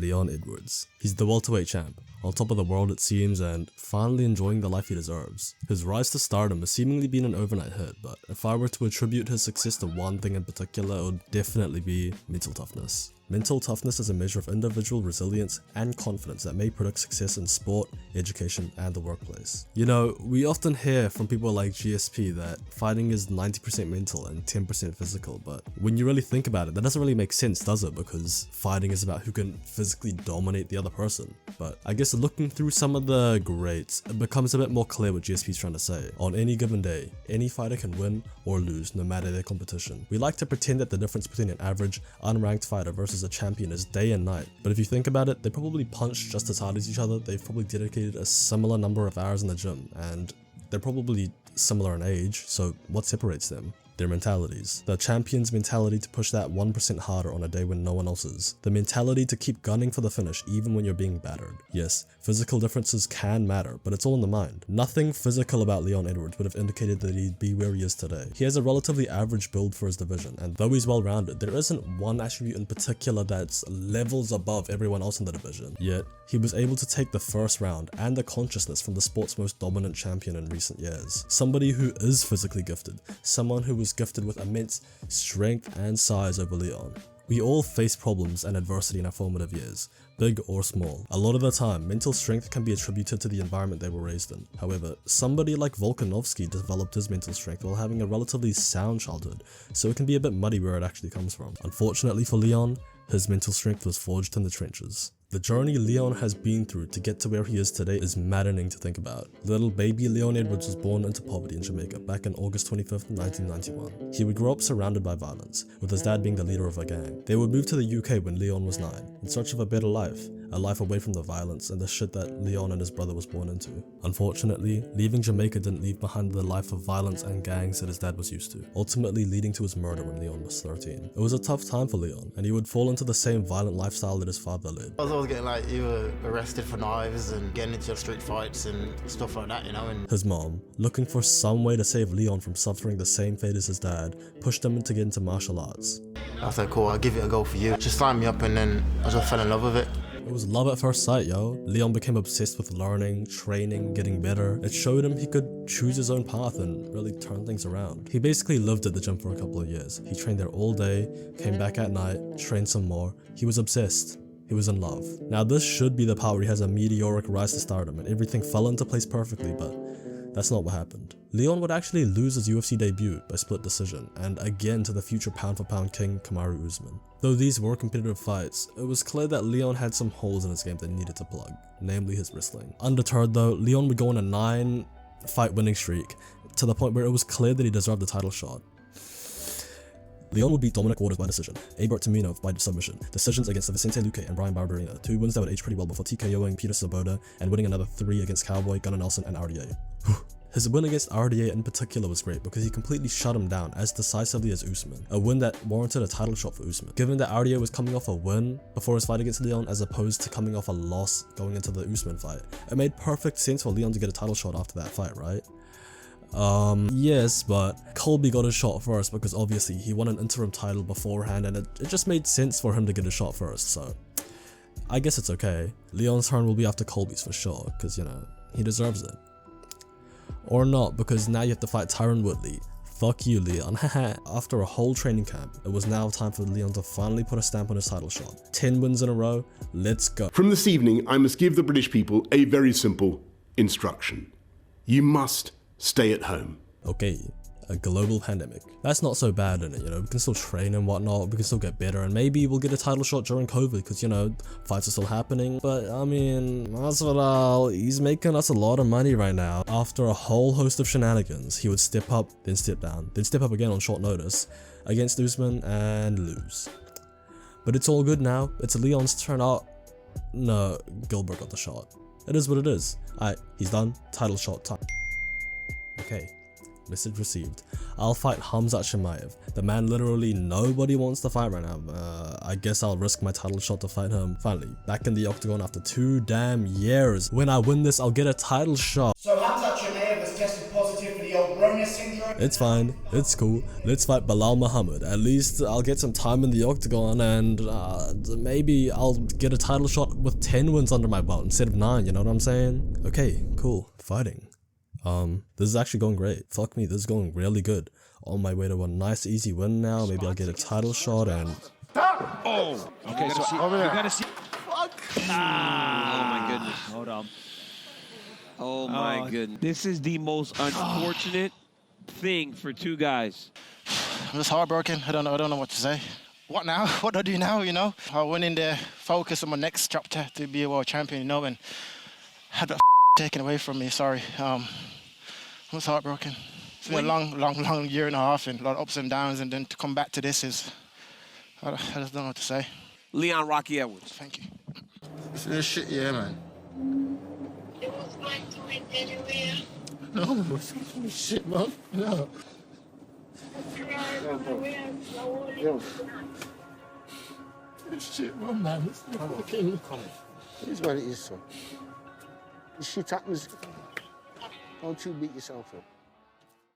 Leon Edwards. He's the welterweight champ, on top of the world it seems, and finally enjoying the life he deserves. His rise to stardom has seemingly been an overnight hit, but if I were to attribute his success to one thing in particular, it would definitely be mental toughness. Mental toughness is a measure of individual resilience and confidence that may predict success in sport, education, and the workplace. You know, we often hear from people like GSP that fighting is 90% mental and 10% physical, but when you really think about it, that doesn't really make sense, does it? Because fighting is about who can physically dominate the other person. But I guess looking through some of the greats, it becomes a bit more clear what GSP is trying to say. On any given day, any fighter can win or lose no matter their competition. We like to pretend that the difference between an average, unranked fighter versus a champion is day and night, but if you think about it, they probably punch just as hard as each other, they've probably dedicated a similar number of hours in the gym, and they're probably similar in age, so what separates them? Their mentalities. The champion's mentality to push that 1% harder on a day when no one else is. The mentality to keep gunning for the finish even when you're being battered. Yes, physical differences can matter, but it's all in the mind. Nothing physical about Leon Edwards would have indicated that he'd be where he is today. He has a relatively average build for his division, and though he's well-rounded, there isn't one attribute in particular that's levels above everyone else in the division. Yet, he was able to take the first round and the consciousness from the sport's most dominant champion in recent years. Somebody who is physically gifted, someone who was gifted with immense strength and size over Leon. We all face problems and adversity in our formative years, big or small. A lot of the time, mental strength can be attributed to the environment they were raised in. However, somebody like Volkanovski developed his mental strength while having a relatively sound childhood, so it can be a bit muddy where it actually comes from. Unfortunately for Leon, his mental strength was forged in the trenches. The journey Leon has been through to get to where he is today is maddening to think about. Little baby Leon Edwards was born into poverty in Jamaica back on August 25th, 1991. He would grow up surrounded by violence, with his dad being the leader of a gang. They would move to the UK when Leon was 9, in search of a better life, a life away from the violence and the shit that Leon and his brother was born into. Unfortunately, leaving Jamaica didn't leave behind the life of violence and gangs that his dad was used to, ultimately leading to his murder when Leon was 13. It was a tough time for Leon, and he would fall into the same violent lifestyle that his father led. I was always getting like either arrested for knives and getting into street fights and stuff like that, you know. And his mom, looking for some way to save Leon from suffering the same fate as his dad, pushed him to get into martial arts. I said, cool, I'll give it a go for you. Just signed me up and then I just fell in love with it. It was love at first sight, yo. Leon became obsessed with learning, training, getting better. It showed him he could choose his own path and really turn things around. He basically lived at the gym for a couple of years. He trained there all day, came back at night, trained some more. He was obsessed. He was in love. Now this should be the part where he has a meteoric rise to stardom and everything fell into place perfectly, but that's not what happened. Leon would actually lose his UFC debut by split decision, and again to the future pound-for-pound king Kamaru Usman. Though these were competitive fights, it was clear that Leon had some holes in his game that needed to plug, namely his wrestling. Undeterred though, Leon would go on a 9-fight winning streak, to the point where it was clear that he deserved the title shot. Leon would beat Dominic Waters by decision, Abert Tamino by submission, decisions against Vicente Luque and Brian Barberina, 2 wins that would age pretty well before TKOing Peter Svoboda and winning another 3 against Cowboy, Gunnar Nelson, and RDA. His win against RDA in particular was great because he completely shut him down as decisively as Usman, a win that warranted a title shot for Usman. Given that RDA was coming off a win before his fight against Leon as opposed to coming off a loss going into the Usman fight, it made perfect sense for Leon to get a title shot after that fight, right? Yes, but Colby got his shot first because obviously he won an interim title beforehand and it just made sense for him to get a shot first, so I guess it's okay. Leon's turn will be after Colby's for sure, because you know, he deserves it. Or not, because now you have to fight Tyron Woodley. Fuck you, Leon. After a whole training camp, it was now time for Leon to finally put a stamp on his title shot. 10 wins in a row, let's go. From this evening, I must give the British people a very simple instruction. You must stay at home. Okay, a global pandemic. That's not so bad, in it, you know, we can still train and whatnot, we can still get better, and maybe we'll get a title shot during COVID, because, you know, fights are still happening. But, I mean, Masvidal, he's making us a lot of money right now. After a whole host of shenanigans, he would step up, then step down, then step up again on short notice against Usman and lose. But it's all good now, it's Leon's turn out. No, Gilbert got the shot. It is what it is. Alright, he's done, title shot time. Okay, message received. I'll fight Khamzat Chimaev, the man literally nobody wants to fight right now. I guess I'll risk my title shot to fight him. Finally, back in the octagon after 2 damn years. When I win this, I'll get a title shot. So Khamzat Chimaev has tested positive for the old Rona It's fine, it's cool. Let's fight Bilal Muhammad. At least I'll get some time in the octagon and maybe I'll get a title shot with 10 wins under my belt instead of 9, you know what I'm saying? Okay, cool, fighting. This is actually going great. Fuck me, this is going really good. On my way to a nice easy win now. Maybe I'll get a title shot and... Oh! Okay, so you gotta see... Ah! Oh my goodness, hold on. Oh my goodness. This is the most unfortunate thing for two guys. I'm just heartbroken. I don't know what to say. What now? What do I do now, you know? I went in there, focus on my next chapter to be a world champion, you know, and had that taken away from me, sorry. I was heartbroken. It's been a long year and a half and a lot of ups and downs, and then to come back to this is, I just don't know what to say. Leon Rocky Edwards. Thank you. This shit, yeah, man. It was like to win anywhere. No, man, it's shit, man. No. Shit, man. It's fucking... Here's what it is, son. This shit happens. Don't you beat yourself up.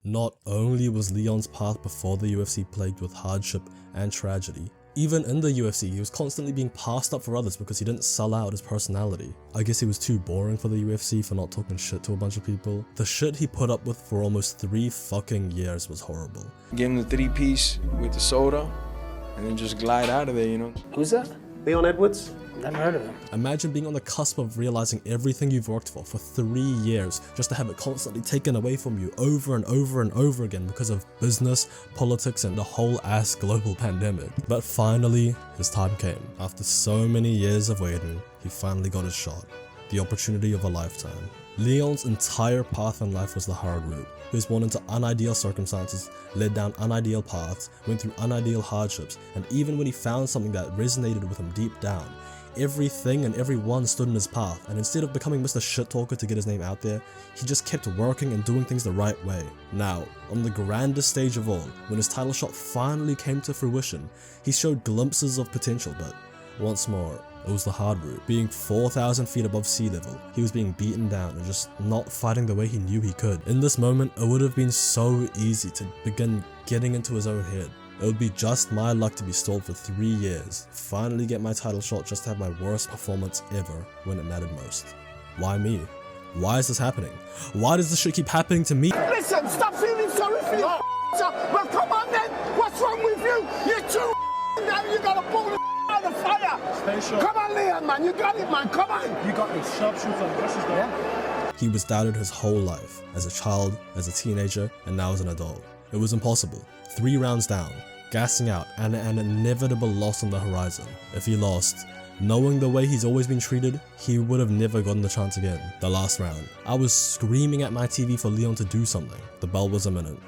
Not only was Leon's path before the UFC plagued with hardship and tragedy, even in the UFC he was constantly being passed up for others because he didn't sell out his personality. I guess he was too boring for the UFC for not talking shit to a bunch of people. The shit he put up with for almost 3 fucking years was horrible. Give him the 3-piece with the soda and then just glide out of there, you know. Who's that? Leon Edwards? Never heard of him. Imagine being on the cusp of realizing everything you've worked for 3 years just to have it constantly taken away from you over and over and over again because of business, politics, and the whole ass global pandemic. But finally, his time came. After so many years of waiting, he finally got his shot. The opportunity of a lifetime. Leon's entire path in life was the hard route. He was born into unideal circumstances, led down unideal paths, went through unideal hardships, and even when he found something that resonated with him deep down, everything and everyone stood in his path, and instead of becoming Mr. Shit Talker to get his name out there, he just kept working and doing things the right way. Now, on the grandest stage of all, when his title shot finally came to fruition, he showed glimpses of potential, but once more, it was the hard route. Being 4,000 feet above sea level, he was being beaten down and just not fighting the way he knew he could. In this moment, it would have been so easy to begin getting into his own head. It would be just my luck to be stalled for 3 years, finally get my title shot just to have my worst performance ever when it mattered most. Why me? Why is this happening? Why does this shit keep happening to me? Listen, stop feeling sorry for your well, come on then. What's wrong with you? You're too now. You gotta pull the out of the fire. Stay sharp. Come on, Leon, man. You got it, man. Come on. You got this. Sharpshooter. This is the one. He was doubted his whole life, as a child, as a teenager, and now as an adult. It was impossible. 3 rounds down, gassing out, and an inevitable loss on the horizon. If he lost, knowing the way he's always been treated, he would have never gotten the chance again. The last round, I was screaming at my TV for Leon to do something. The bell was imminent.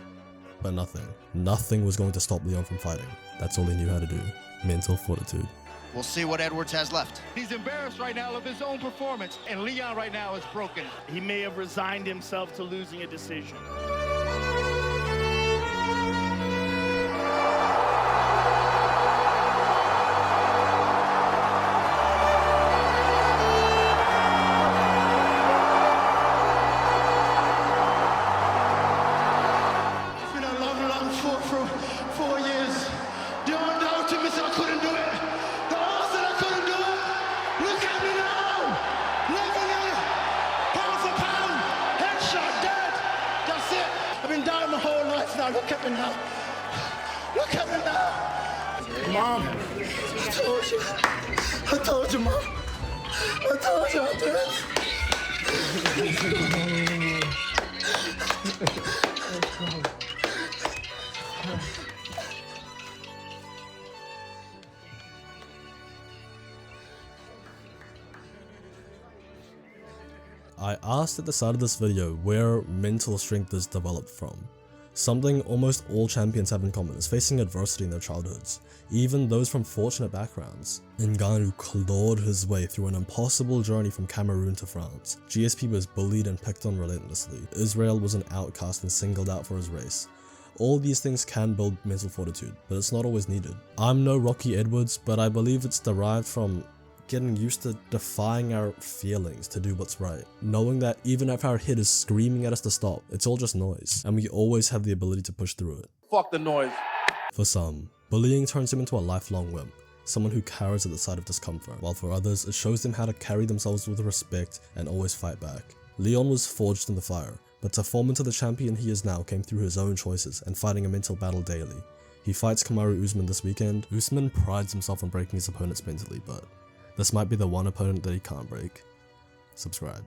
But nothing. Nothing was going to stop Leon from fighting. That's all he knew how to do. Mental fortitude. We'll see what Edwards has left. He's embarrassed right now of his own performance, and Leon right now is broken. He may have resigned himself to losing a decision. Look at me now. Look at me now. Mom, I told you. I told you, Mom. I told you I'd do I asked at the start of this video where mental strength is developed from. Something almost all champions have in common is facing adversity in their childhoods, even those from fortunate backgrounds. Ngannou clawed his way through an impossible journey from Cameroon to France. GSP was bullied and picked on relentlessly. Israel was an outcast and singled out for his race. All these things can build mental fortitude, but it's not always needed. I'm no Rocky Edwards, but I believe it's derived from getting used to defying our feelings to do what's right, knowing that even if our head is screaming at us to stop, it's all just noise, and we always have the ability to push through it. Fuck the noise. For some, bullying turns him into a lifelong wimp, someone who cowers at the sight of discomfort, while for others, it shows them how to carry themselves with respect and always fight back. Leon was forged in the fire, but to form into the champion he is now came through his own choices and fighting a mental battle daily. He fights Kamaru Usman this weekend. Usman prides himself on breaking his opponents mentally, but this might be the one opponent that he can't break. Subscribe.